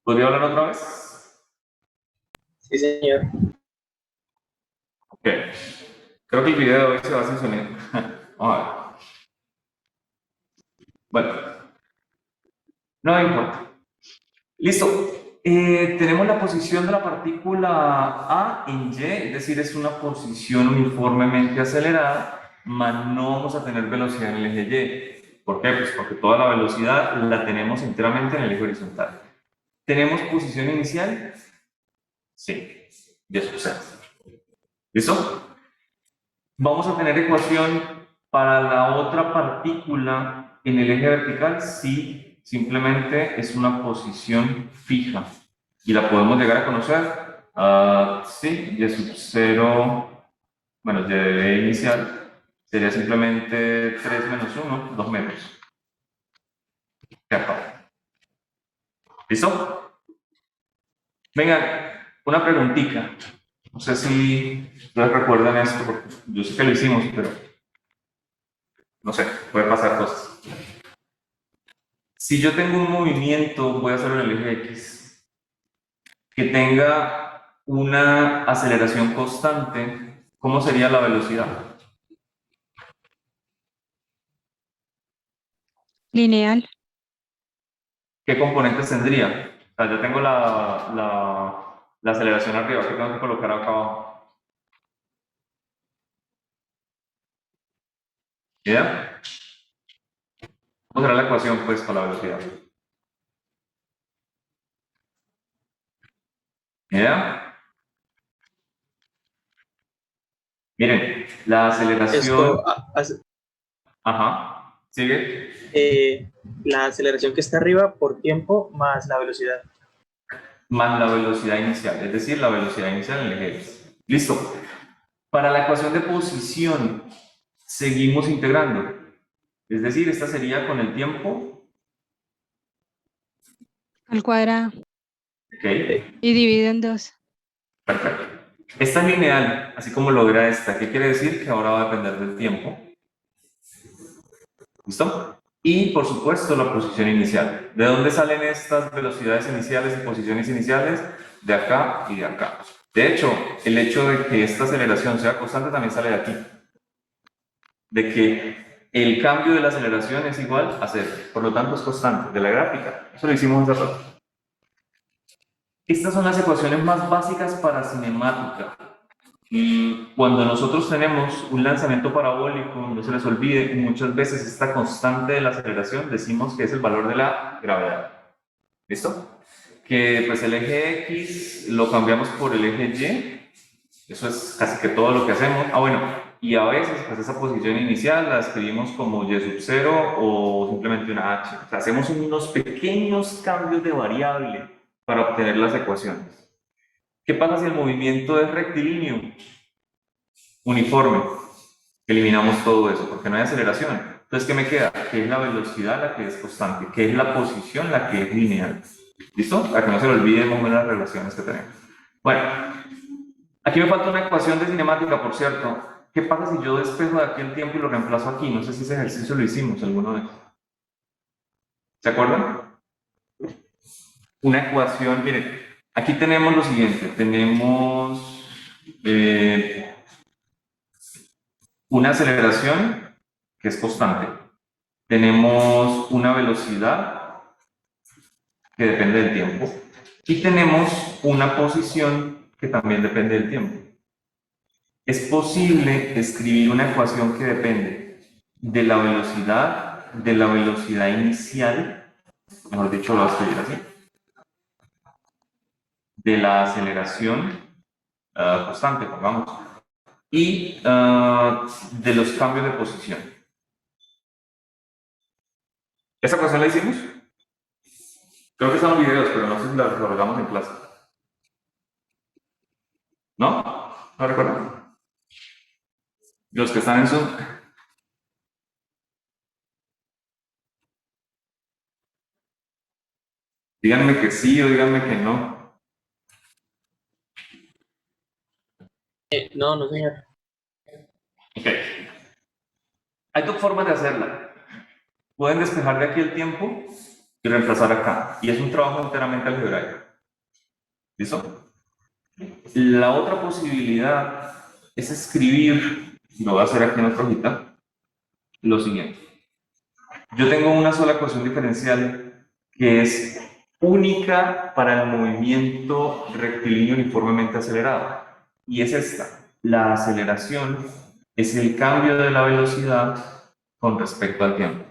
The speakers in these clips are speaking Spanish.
¿Podría hablar otra vez? Sí, señor. Ok. Creo que el video de hoy se va sin sonido. Vamos a ver. Bueno, no importa. Listo. Tenemos la posición de la partícula A en Y, es decir, es una posición uniformemente acelerada, mas no vamos a tener velocidad en el eje Y. ¿Por qué? Pues porque toda la velocidad la tenemos enteramente en el eje horizontal. ¿Tenemos posición inicial? Sí, 10%. ¿Listo? Vamos a tener ecuación para la otra partícula en el eje vertical si simplemente es una posición fija. Y la podemos llegar a conocer. Sí, y sub 0, bueno, y de inicial sería simplemente 3 menos 1, 2 metros. ¿Listo? Venga, una preguntita. No sé si ustedes recuerdan esto, porque yo sé que lo hicimos, pero no sé, puede pasar cosas. Si yo tengo un movimiento, voy a hacerlo en el eje X, que tenga una aceleración constante, ¿cómo sería la velocidad? Lineal. ¿Qué componentes tendría? O sea, yo tengo la aceleración arriba, ¿qué tengo que colocar acá abajo? ¿Ya? ¿Cómo será la ecuación, pues, con la velocidad? ¿Ya? Miren, la Esto, aceleración... Ajá, ¿sigue? la aceleración que está arriba por tiempo más la velocidad. Más la velocidad inicial, es decir, la velocidad inicial en el eje X. Listo. Para la ecuación de posición, seguimos integrando. Es decir, esta sería con el tiempo. Al cuadrado. Ok, Y dividido en 2. perfecto. Esta es lineal, así como lo era esta. ¿Qué quiere decir? Que ahora va a depender del tiempo. ¿Listo? Y, por supuesto, la posición inicial. ¿De dónde salen estas velocidades iniciales y posiciones iniciales? De acá y de acá. De hecho, el hecho de que esta aceleración sea constante también sale de aquí. De que el cambio de la aceleración es igual a 0. Por lo tanto, es constante de la gráfica. Eso lo hicimos hace rato. Estas son las ecuaciones más básicas para cinemática. Cuando nosotros tenemos un lanzamiento parabólico, no se les olvide, muchas veces esta constante de la aceleración decimos que es el valor de la gravedad. ¿Listo? Que pues el eje X lo cambiamos por el eje Y. Eso es casi que todo lo que hacemos. Bueno, y a veces pues esa posición inicial la escribimos como Y sub 0 o simplemente una H. O sea, hacemos unos pequeños cambios de variable para obtener las ecuaciones. ¿Qué pasa si el movimiento es rectilíneo? Uniforme. Eliminamos todo eso porque no hay aceleración. Entonces, ¿qué me queda? ¿Qué es la velocidad la que es constante? ¿Qué es la posición la que es lineal? ¿Listo? Para que no se le olviden más o menos las relaciones que tenemos. Bueno, aquí me falta una ecuación de cinemática, por cierto. ¿Qué pasa si yo despejo de aquí el tiempo y lo reemplazo aquí? No sé si ese ejercicio lo hicimos alguno de ellos. ¿Se acuerdan? Una ecuación, miren, aquí tenemos lo siguiente. Tenemos una aceleración que es constante. Tenemos una velocidad que depende del tiempo. Y tenemos una posición que también depende del tiempo. Es posible escribir una ecuación que depende de la velocidad inicial, mejor dicho, lo voy a escribir así, de la aceleración constante, pongamos, y de los cambios de posición. ¿Esa ecuación la hicimos? Creo que están los videos, pero no sé si la desarrollamos en clase. ¿No? ¿No recuerdo? Los que están en Zoom. Díganme que sí o díganme que no. No, no, señor. Ok. Hay dos formas de hacerla. Pueden despejar de aquí el tiempo y reemplazar acá. Y es un trabajo enteramente algebraico. ¿Listo? La otra posibilidad es escribir, lo voy a hacer aquí en otra hojita, lo siguiente. Yo tengo una sola ecuación diferencial que es única para el movimiento rectilíneo uniformemente acelerado. Y es esta. La aceleración es el cambio de la velocidad con respecto al tiempo.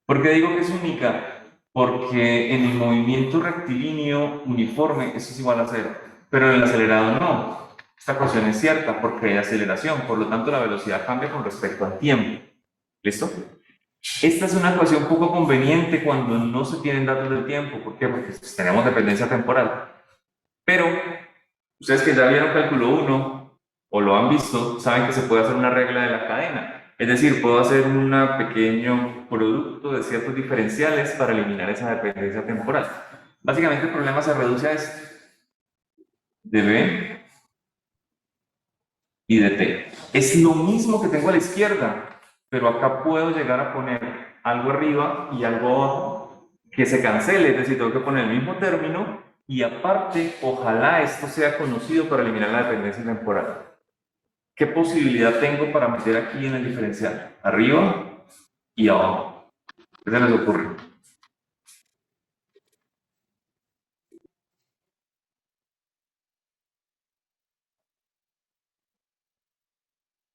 ¿Por qué digo que es única? Porque en el movimiento rectilíneo uniforme eso es igual a cero, pero en el acelerado no. Esta ecuación es cierta porque hay aceleración, por lo tanto la velocidad cambia con respecto al tiempo. ¿Listo? Esta es una ecuación poco conveniente cuando no se tienen datos del tiempo. ¿Por qué? Porque tenemos dependencia temporal. Pero ustedes que ya vieron cálculo 1 o lo han visto, saben que se puede hacer una regla de la cadena. Es decir, puedo hacer un pequeño producto de ciertos diferenciales para eliminar esa dependencia temporal. Básicamente el problema se reduce a esto, de B y de T. Es lo mismo que tengo a la izquierda, pero acá puedo llegar a poner algo arriba y algo abajo que se cancele, es decir, tengo que poner el mismo término y aparte, ojalá esto sea conocido para eliminar la dependencia temporal. ¿Qué posibilidad tengo para meter aquí en el diferencial? Arriba y abajo. ¿Qué se les ocurre?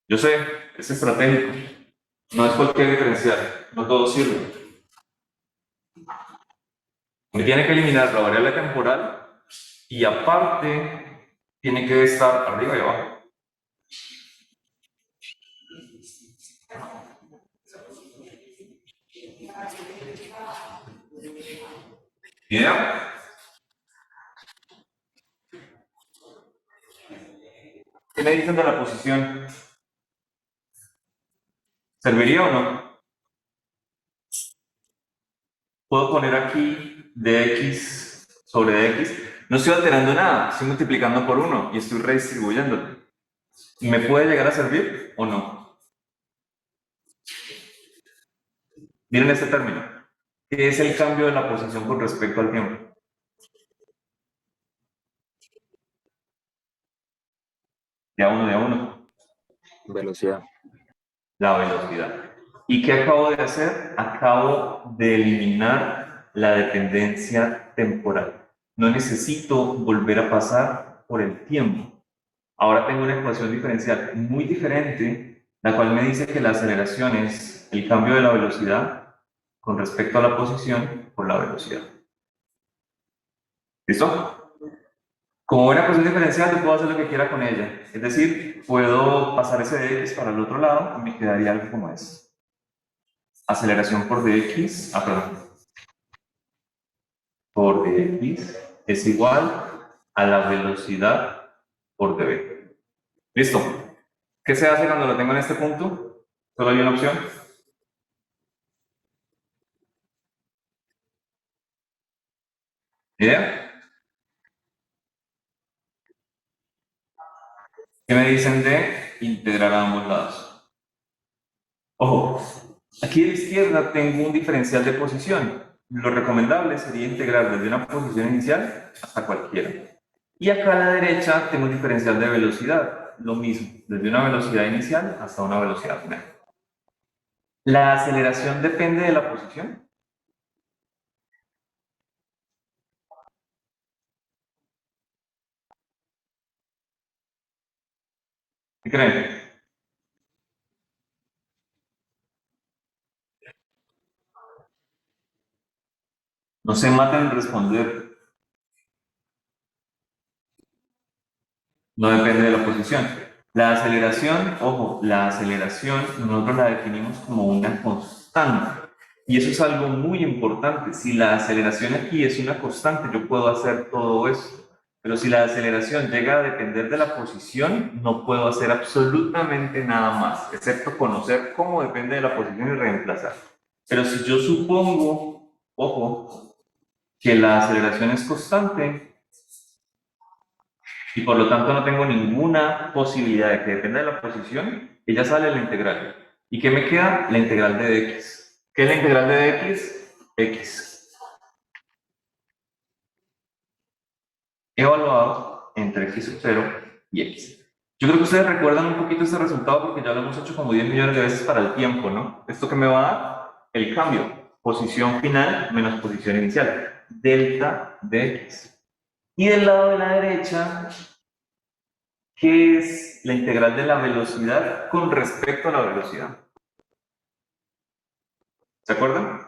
Yo sé, es estratégico. No es cualquier diferencial. No todo sirve. Me tiene que eliminar la variable temporal y aparte tiene que estar arriba y abajo. ¿Idea? ¿Qué me dicen de la posición? ¿Serviría o no? Puedo poner aquí dx sobre dx. No estoy alterando nada, estoy multiplicando por 1 y estoy redistribuyéndolo. ¿Me puede llegar a servir o no? Miren este término. ¿Qué es el cambio de la posición con respecto al tiempo? De a uno, de a uno. Velocidad. La velocidad. ¿Y qué acabo de hacer? Acabo de eliminar la dependencia temporal. No necesito volver a pasar por el tiempo. Ahora tengo una ecuación diferencial muy diferente, la cual me dice que la aceleración es el cambio de la velocidad con respecto a la posición por la velocidad. ¿Listo? Como una ecuación diferencial, yo puedo hacer lo que quiera con ella. Es decir, puedo pasar ese dx para el otro lado y me quedaría algo como es. Aceleración por dx, por dx es igual a la velocidad por dv. ¿Listo? ¿Qué se hace cuando lo tengo en este punto? Solo hay una opción. ¿Idea? ¿Qué me dicen de integrar a ambos lados? Ojo, aquí a la izquierda tengo un diferencial de posición. Lo recomendable sería integrar desde una posición inicial hasta cualquiera. Y acá a la derecha tengo un diferencial de velocidad. Lo mismo, desde una velocidad inicial hasta una velocidad final. ¿La aceleración depende de la posición? ¿Qué creen? No se maten en responder. No depende de la posición. La aceleración, ojo, la aceleración nosotros la definimos como una constante. Y eso es algo muy importante. Si la aceleración aquí es una constante, yo puedo hacer todo eso. Pero si la aceleración llega a depender de la posición, no puedo hacer absolutamente nada más, excepto conocer cómo depende de la posición y reemplazar. Pero si yo supongo, ojo, que la aceleración es constante, y por lo tanto no tengo ninguna posibilidad de que dependa de la posición, ella sale la integral. ¿Y qué me queda? La integral de x. ¿Qué es la integral de x? X. evaluado entre x sub 0 y x. Yo creo que ustedes recuerdan un poquito este resultado porque ya lo hemos hecho como 10 millones de veces para el tiempo, ¿no? ¿Esto que me va a dar? El cambio. Posición final menos posición inicial. Delta de x. Y del lado de la derecha, ¿qué es la integral de la velocidad con respecto a la velocidad? ¿Se acuerdan?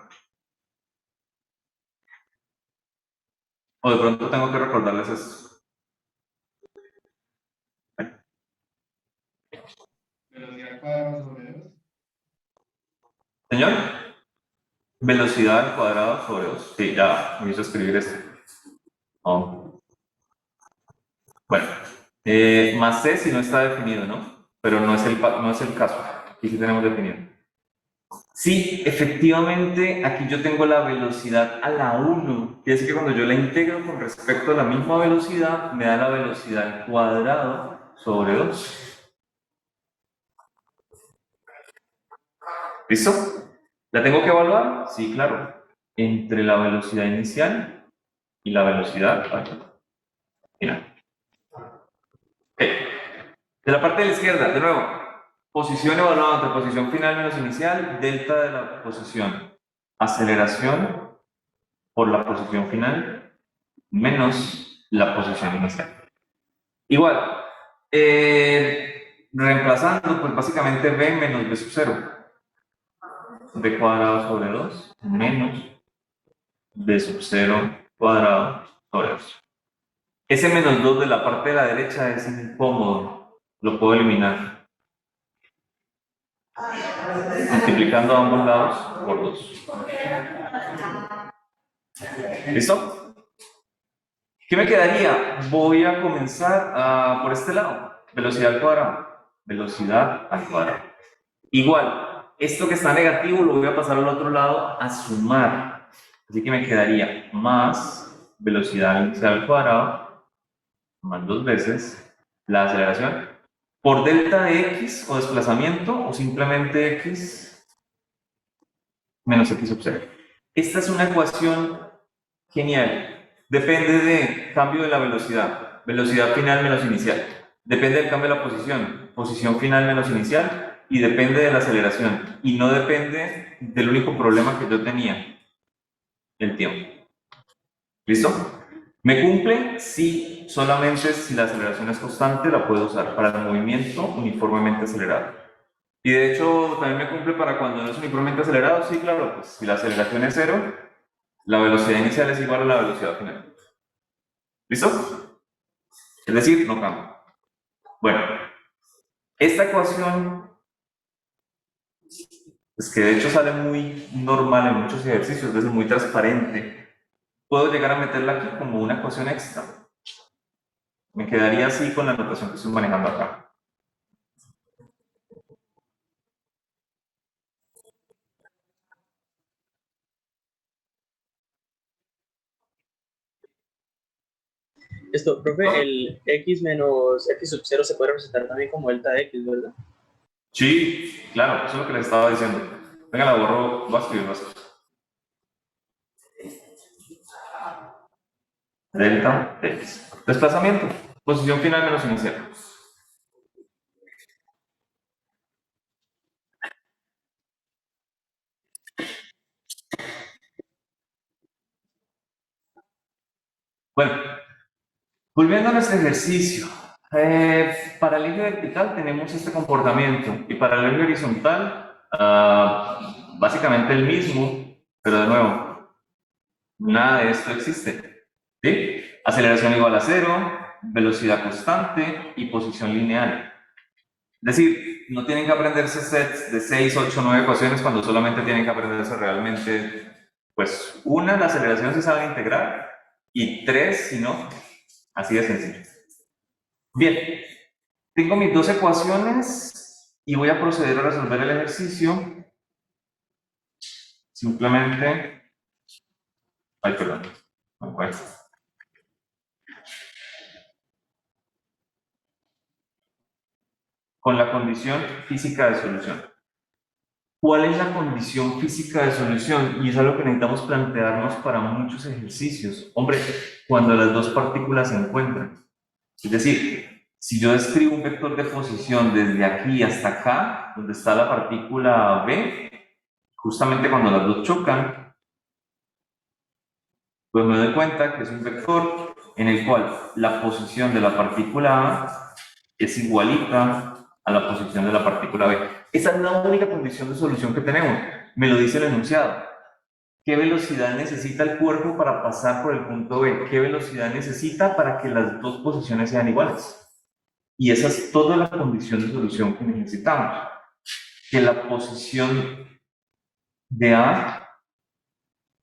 O de pronto tengo que recordarles esto. Velocidad cuadrada sobre 2. Señor, velocidad al cuadrado sobre 2. Sí, ya me hizo escribir esto. Oh. Bueno, más c si no está definido, ¿no? Pero no es el caso. Aquí sí tenemos definido. Sí, efectivamente, aquí yo tengo la velocidad a la 1. Quiere decir que cuando yo la integro con respecto a la misma velocidad, me da la velocidad al cuadrado sobre 2. ¿Listo? ¿La tengo que evaluar? Sí, claro. Entre la velocidad inicial y la velocidad final. De la parte de la izquierda, de nuevo, posición evaluada entre posición final menos inicial, delta de la posición. Aceleración por la posición final menos la posición inicial. Igual, reemplazando, pues básicamente b menos b sub 0. B cuadrado sobre 2 menos b sub 0 cuadrado sobre 2. Ese menos 2 de la parte de la derecha es incómodo, lo puedo eliminar. Multiplicando a ambos lados por 2. ¿Listo? ¿Qué me quedaría? Voy a comenzar por este lado. Velocidad al cuadrado. Velocidad al cuadrado. Igual, esto que está negativo lo voy a pasar al otro lado a sumar. Así que me quedaría más velocidad inicial al cuadrado, más 2 veces la aceleración, por delta de x o desplazamiento, o simplemente x menos x sub 0. Esta es una ecuación genial. Depende de cambio de la velocidad. Velocidad final menos inicial. Depende del cambio de la posición. Posición final menos inicial. Y depende de la aceleración. Y no depende del único problema que yo tenía. El tiempo. ¿Listo? ¿Me cumple? Sí, solamente si la aceleración es constante la puedo usar para el movimiento uniformemente acelerado. Y de hecho también me cumple para cuando no es uniformemente acelerado. Sí, claro, pues si la aceleración es 0, la velocidad inicial es igual a la velocidad final. ¿Listo? Es decir, no cambia. Bueno, esta ecuación es que de hecho sale muy normal en muchos ejercicios, es muy transparente. Puedo llegar a meterla aquí como una ecuación extra. Me quedaría así con la notación que estoy manejando acá. Esto, profe, el x menos x sub 0 se puede representar también como delta de x, ¿verdad? Sí, claro, eso es lo que les estaba diciendo. Venga, la borro, va a escribir, delta de x. Desplazamiento, posición final menos inicial. Bueno, volviendo a nuestro ejercicio. Para el eje vertical tenemos este comportamiento y para el eje horizontal básicamente el mismo, pero de nuevo, nada de esto existe. ¿Sí? Aceleración igual a 0, velocidad constante y posición lineal. Es decir, no tienen que aprenderse sets de 6, 8, 9 ecuaciones cuando solamente tienen que aprenderse realmente, pues, una, la aceleración si saben integrar, y 3, si no, así de sencillo. Bien, tengo mis dos ecuaciones y voy a proceder a resolver el ejercicio. Simplemente, ay, perdón, no puedo. Con la condición física de solución. ¿Cuál es la condición física de solución? Y es algo que necesitamos plantearnos para muchos ejercicios. Hombre, cuando las dos partículas se encuentran. Es decir, si yo describo un vector de posición desde aquí hasta acá, donde está la partícula B, justamente cuando las dos chocan, pues me doy cuenta que es un vector en el cual la posición de la partícula A es igualita a la posición de la partícula B. Esa es la única condición de solución que tenemos. Me lo dice el enunciado. ¿Qué velocidad necesita el cuerpo para pasar por el punto B? ¿Qué velocidad necesita para que las dos posiciones sean iguales? Y esa es toda la condición de solución que necesitamos. Que la posición de A,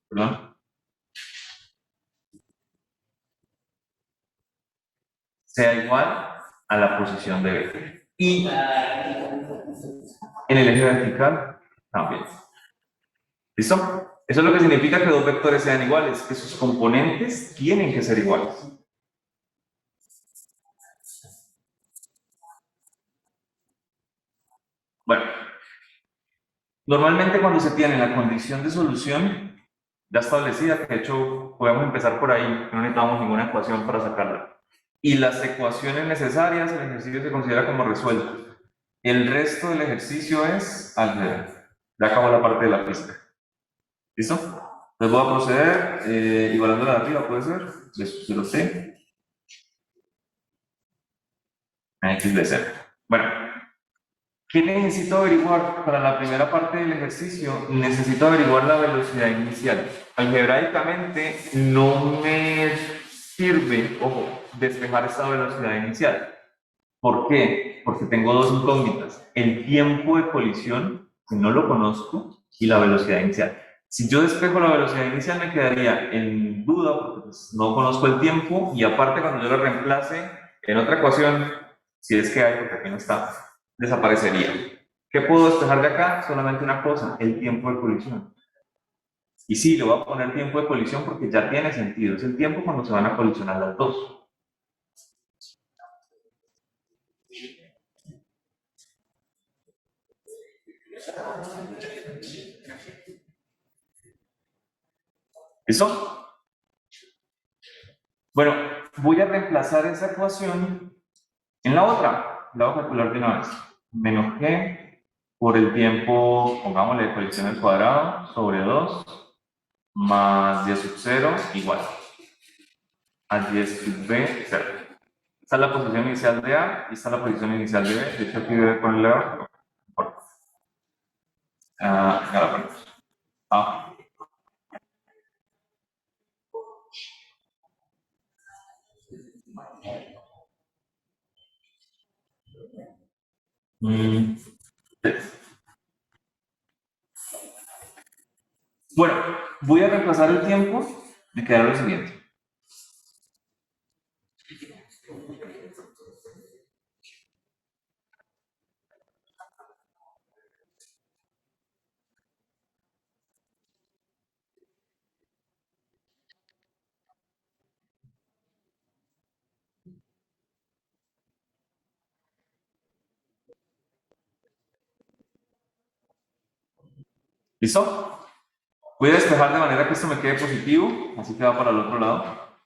perdón, sea igual a la posición de B. Y en el eje vertical también. ¿Listo? Eso es lo que significa que dos vectores sean iguales, que sus componentes tienen que ser iguales. Bueno, normalmente cuando se tiene la condición de solución ya establecida, que de hecho podemos empezar por ahí, no necesitamos ninguna ecuación para sacarla. Y las ecuaciones necesarias, el ejercicio se considera como resuelto. El resto del ejercicio es álgebra. Ya acabó la parte de la física. ¿Listo? Entonces voy a proceder, igualando la de arriba, puede ser, de los C, a X de C. Bueno, ¿qué necesito averiguar para la primera parte del ejercicio? Necesito averiguar la velocidad inicial. Algebraicamente no me sirve, ojo, despejar esta velocidad inicial. ¿Por qué? Porque tengo dos incógnitas. El tiempo de colisión, que no lo conozco, y la velocidad inicial. Si yo despejo la velocidad inicial me quedaría en duda porque pues, no conozco el tiempo y aparte cuando yo lo reemplace en otra ecuación, si es que hay, porque aquí no está, desaparecería. ¿Qué puedo despejar de acá? Solamente una cosa, el tiempo de colisión. Y sí, le voy a poner tiempo de colisión porque ya tiene sentido. Es el tiempo cuando se van a colisionar las dos. ¿Listo? Bueno, voy a reemplazar esa ecuación en la otra. La voy a calcular de una vez. Menos g por el tiempo, pongámosle colisión al cuadrado, sobre 2, más 10 sub 0, igual a 10 sub b, 0. Esta es la posición inicial de A y esta es la posición inicial de B. De hecho, aquí debe ponerle A. Ya la ponemos. A. Sí. Bueno, voy a reemplazar el tiempo. Me quedará lo siguiente. ¿Listo? Voy a despejar de manera que esto me quede positivo, así que va para el otro lado.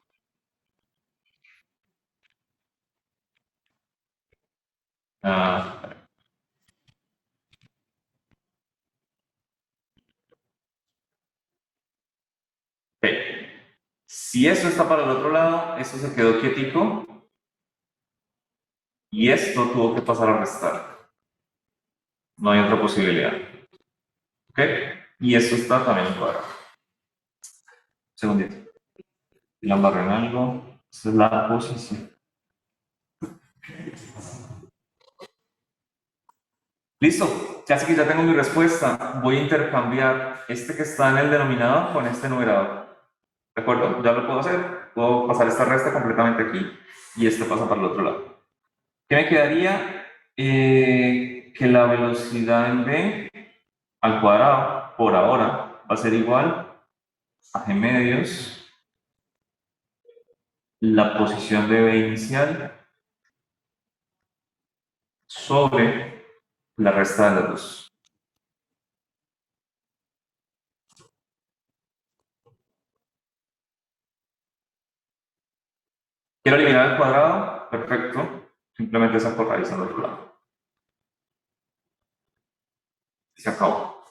Ah, ok. Si esto está para el otro lado, esto se quedó quietico y esto tuvo que pasar a restar. No hay otra posibilidad. ¿Ok? Y esto está también en cuadrado. Segundito. La embarré en algo. Esta es la posición. Listo. Casi que ya tengo mi respuesta. Voy a intercambiar este que está en el denominador con este numerador. ¿De acuerdo? Ya lo puedo hacer. Puedo pasar esta resta completamente aquí y esto pasa para el otro lado. ¿Qué me quedaría? Que la velocidad en b al cuadrado, por ahora, va a ser igual a g medios, la posición de b inicial, sobre la resta de las dos. Quiero eliminar el cuadrado, perfecto. Simplemente saco raíz al otro lado. Y se acabó.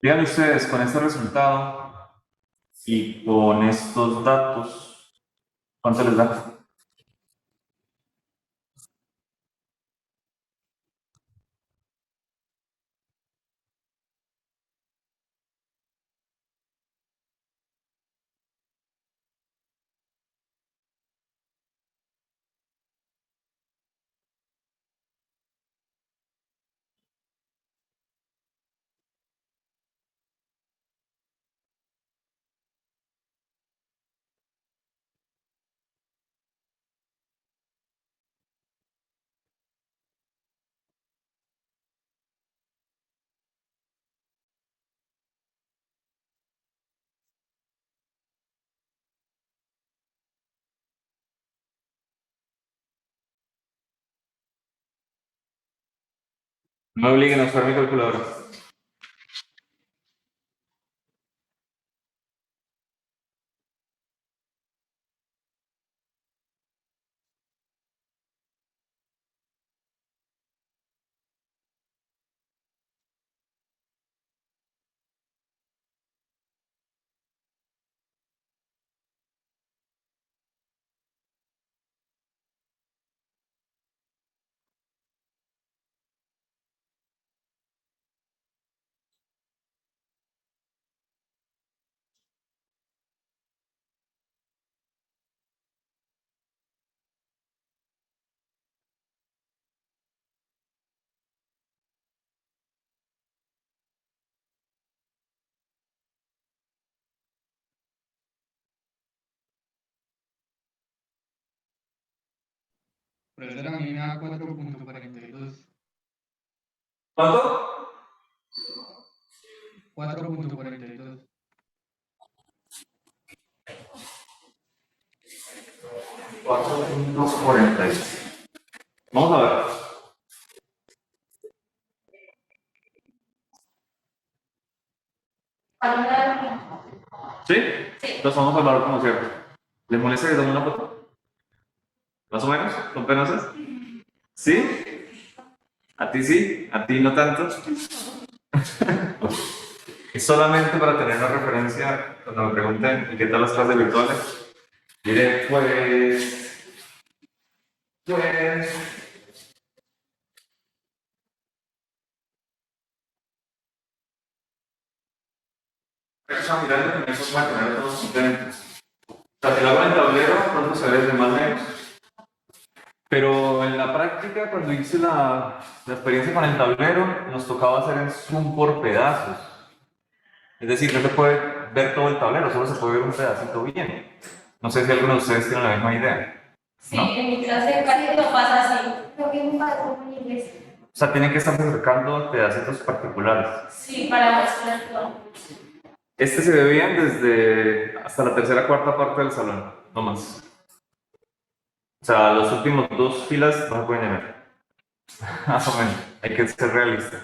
Vean ustedes con este resultado y con estos datos, ¿cuánto les da? No me obliguen a usar mi calculadora. Profesor, a mí me da 4.42. ¿Cuánto? 4.42. 4.40. Vamos a ver. ¿Sí? Entonces vamos a hablar como siempre. ¿Les molesta que tome una foto? ¿Más o menos? ¿Con penosas? ¿Sí? ¿A ti sí? ¿A ti no tanto? Es solamente para tener una referencia cuando me pregunten ¿y qué tal las clases virtuales? Diré, pues, esa mirando que eso puede tener todos diferentes. O sea, si lo hago en el tablero, pronto se ve de más o menos. Pero en la práctica, cuando hice la experiencia con el tablero, nos tocaba hacer en zoom por pedazos. Es decir, no se puede ver todo el tablero, solo se puede ver un pedacito bien. No sé si alguno de ustedes tiene la misma idea. Sí, ¿No? en mi clase casi lo pasa así. Lo que me pasó con inglés. O sea, tienen que estar acercando pedacitos particulares. Sí, para mostrar todo. Este se ve bien desde hasta la tercera cuarta parte del salón, no más. O sea, los últimos dos filas no se pueden llenar. Más o menos, hay que ser realista.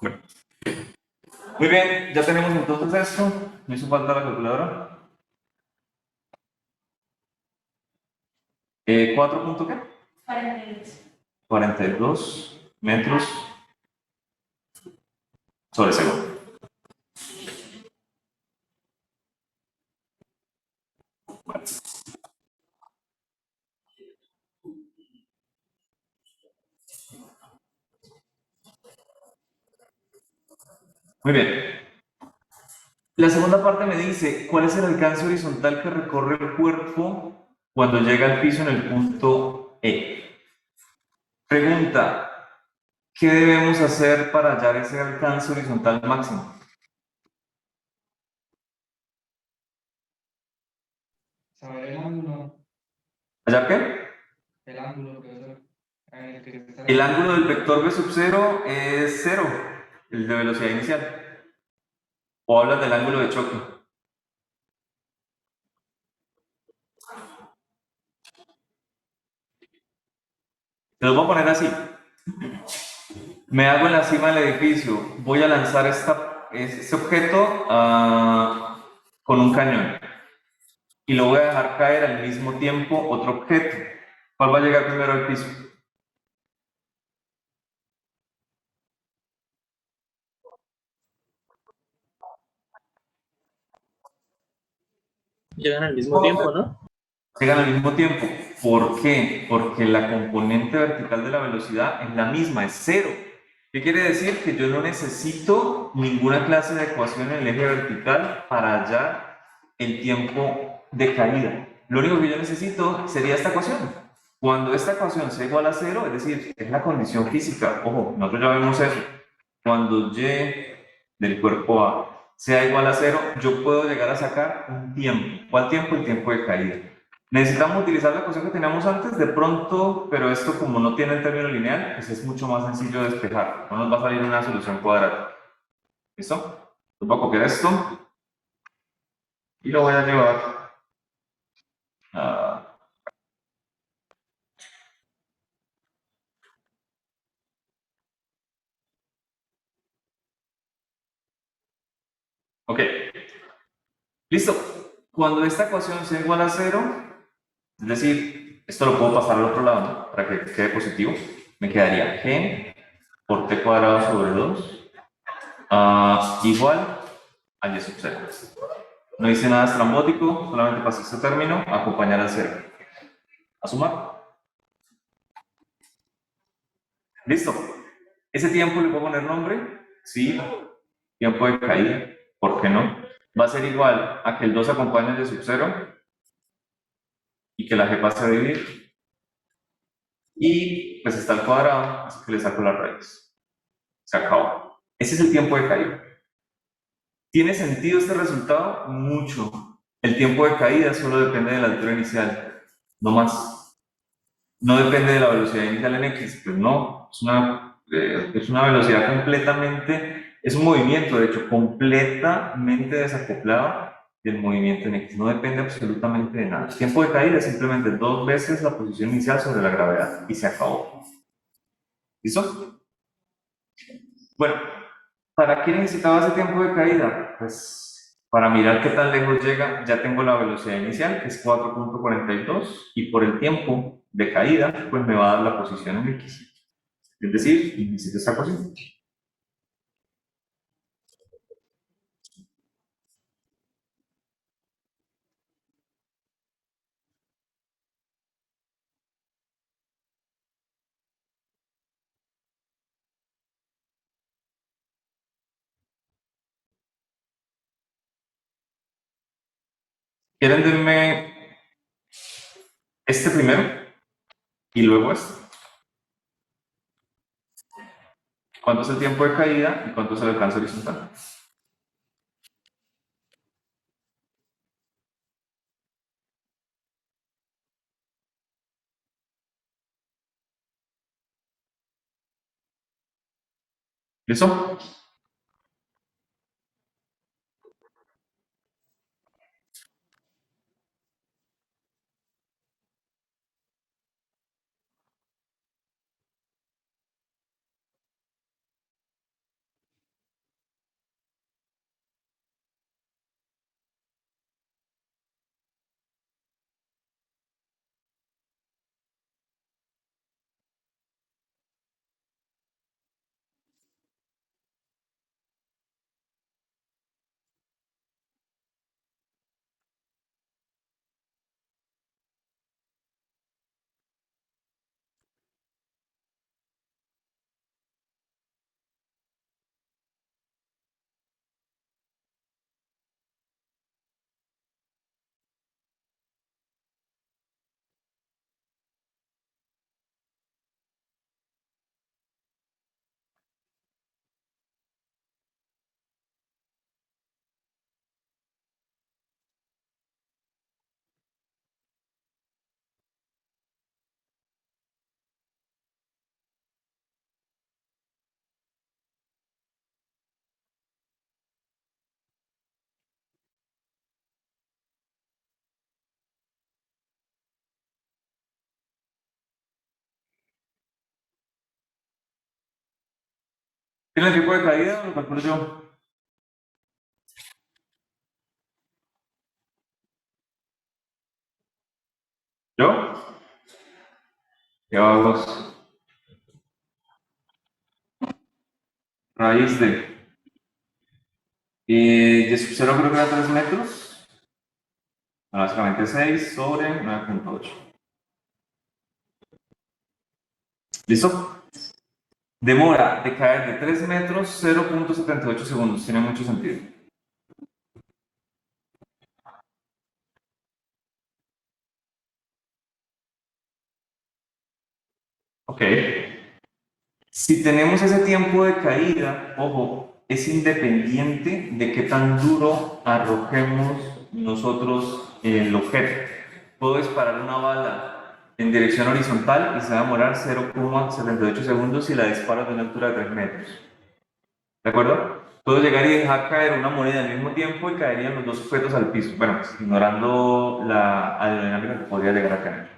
Bueno. Muy bien, ya tenemos entonces esto. Me hizo falta la calculadora. 4 punto qué? 42. 42 metros sobre segundo. Muy bien. La segunda parte me dice, ¿cuál es el alcance horizontal que recorre el cuerpo cuando llega al piso en el punto E? Pregunta, ¿qué debemos hacer para hallar ese alcance horizontal máximo? Saber el ángulo. ¿Hallar qué? El ángulo, profesor. En el que se está El ángulo del vector v sub 0 es 0, el de velocidad inicial. ¿O hablas del ángulo de choque? Te lo voy a poner así. Me hago en la cima del edificio, voy a lanzar esta este objeto con un cañón y lo voy a dejar caer al mismo tiempo otro objeto. ¿Cuál va a llegar primero al piso? Llegan al mismo tiempo, ¿no? Llegan al mismo tiempo. ¿Por qué? Porque la componente vertical de la velocidad es la misma, es cero. ¿Qué quiere decir? Que yo no necesito ninguna clase de ecuación en el eje vertical para hallar el tiempo de caída. Lo único que yo necesito sería esta ecuación. Cuando esta ecuación sea igual a cero, es decir, es la condición física, ojo, nosotros ya vemos eso. Cuando y del cuerpo A sea igual a cero, yo puedo llegar a sacar un tiempo. ¿Cuál tiempo? El tiempo de caída. Necesitamos utilizar la ecuación que teníamos antes de pronto, pero esto como no tiene el término lineal, pues es mucho más sencillo de despejar. No nos va a salir una solución cuadrada. ¿Listo? Entonces voy a copiar esto y lo voy a llevar a... Ok, listo. Cuando esta ecuación sea igual a cero, es decir, esto lo puedo pasar al otro lado, ¿no? Para que quede positivo, me quedaría g por t cuadrado sobre 2 igual a y sub 0. No hice nada estrambótico, solamente pasé este término a acompañar al 0. A sumar. Listo. Ese tiempo le puedo poner nombre. Sí. Tiempo de caída. ¿Por qué no? Va a ser igual a que el 2 acompañe al y sub 0 y que la g pase a dividir. Y pues está al cuadrado, así que le saco la raíz. Se acabó. Ese es el tiempo de caída. ¿Tiene sentido este resultado? Mucho. El tiempo de caída solo depende de la altura inicial, no más. No depende de la velocidad inicial en X, pues no. Es una velocidad completamente, es un movimiento, de hecho, completamente desacoplado del movimiento en X. No depende absolutamente de nada. El tiempo de caída es simplemente dos veces la posición inicial sobre la gravedad y se acabó. ¿Listo? Bueno, ¿para qué necesitaba ese tiempo de caída? Pues para mirar qué tan lejos llega, ya tengo la velocidad inicial, que es 4.42, y por el tiempo de caída, pues me va a dar la posición en X. Es decir, necesito esta ecuación. ¿Quieren darme este primero y luego este? ¿Cuánto es el tiempo de caída y cuánto es el alcance horizontal? ¿Listo? ¿Tiene el tiempo de caída o lo calculo yo? ¿Yo? ¿Qué hago? Raíz de... Y sub 0 creo que era 3 metros. Bueno, básicamente 6 sobre 9.8. ¿Listo? Demora de caer de 3 metros 0.78 segundos. Tiene mucho sentido. Ok. Si tenemos ese tiempo de caída, ojo, es independiente de qué tan duro arrojemos nosotros el objeto. Puedo disparar una bala en dirección horizontal y se va a demorar 0.78 segundos si la disparo de una altura de 3 metros. ¿De acuerdo? Puedo llegar y dejar caer una moneda al mismo tiempo y caerían los dos objetos al piso. Bueno, pues, ignorando la aerodinámica que podría llegar a caer.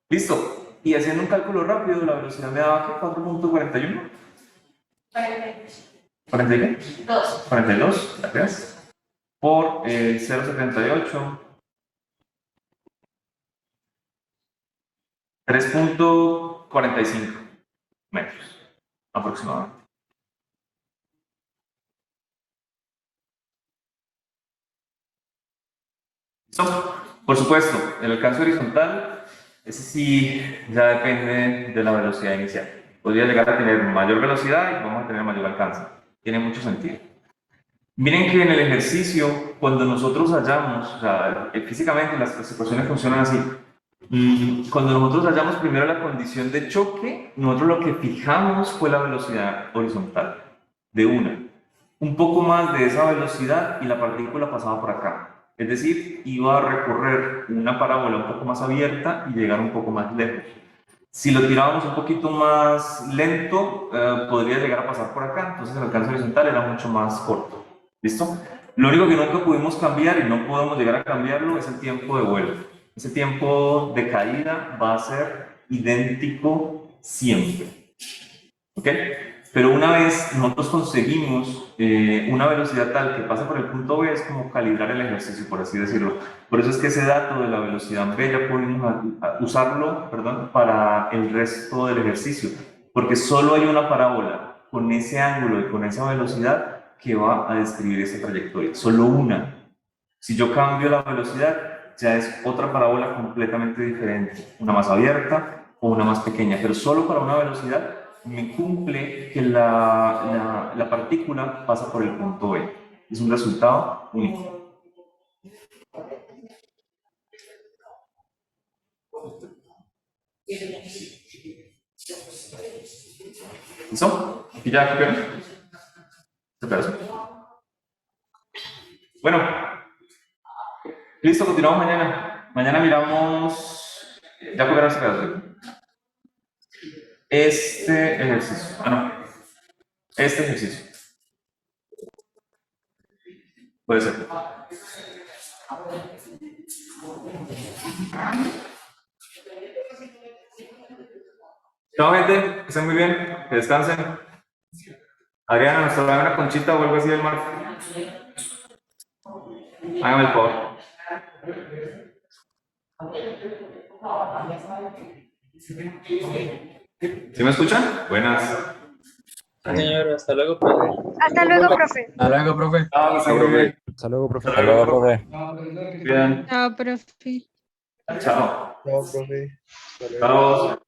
Listo. Y haciendo un cálculo rápido, la velocidad me daba 4.41. 42. 42, gracias. Por el 0.78. 3.45 metros aproximadamente. ¿Listo? Por supuesto, el alcance horizontal, ese sí ya depende de la velocidad inicial. Podría llegar a tener mayor velocidad y vamos a tener mayor alcance. Tiene mucho sentido. Miren que en el ejercicio, cuando nosotros hallamos, o sea, físicamente las ecuaciones funcionan así. Cuando nosotros hallamos primero la condición de choque, nosotros lo que fijamos fue la velocidad horizontal de una. Un poco más de esa velocidad y la partícula pasaba por acá. Es decir, iba a recorrer una parábola un poco más abierta y llegar un poco más lejos. Si lo tirábamos un poquito más lento, podría llegar a pasar por acá, entonces el alcance horizontal era mucho más corto. ¿Listo? Lo único que nunca pudimos cambiar y no podemos llegar a cambiarlo es el tiempo de vuelo. Ese tiempo de caída va a ser idéntico siempre. ¿Ok? Pero una vez nosotros conseguimos una velocidad tal que pasa por el punto B, es como calibrar el ejercicio, por así decirlo. Por eso es que ese dato de la velocidad B ya podemos usarlo, perdón, para el resto del ejercicio. Porque solo hay una parábola con ese ángulo y con esa velocidad que va a describir esa trayectoria. Solo una. Si yo cambio la velocidad, ya es otra parábola completamente diferente. Una más abierta o una más pequeña. Pero solo para una velocidad me cumple que la partícula pasa por el punto B. Es un resultado único. ¿Listo? ¿Aquí ya copiaron? Bueno, listo, continuamos mañana. Mañana miramos. Ya copiaron ese pedazo. Este ejercicio. Ah, no. Este ejercicio. Puede ser. Chao, gente. Que estén muy bien. Que descansen. Adriana, ¿nos trae una conchita o algo así del mar? Hágame el favor. ¿Sí me escuchan? Buenas. Señor, hasta luego, profe. Hasta luego, profe. Hasta luego, profe. Chao, que estén muy bien. Hasta luego, profe. Hasta luego, profe. No, profesor, que Bien. Chao, profe. Chao. No, profe. Chao.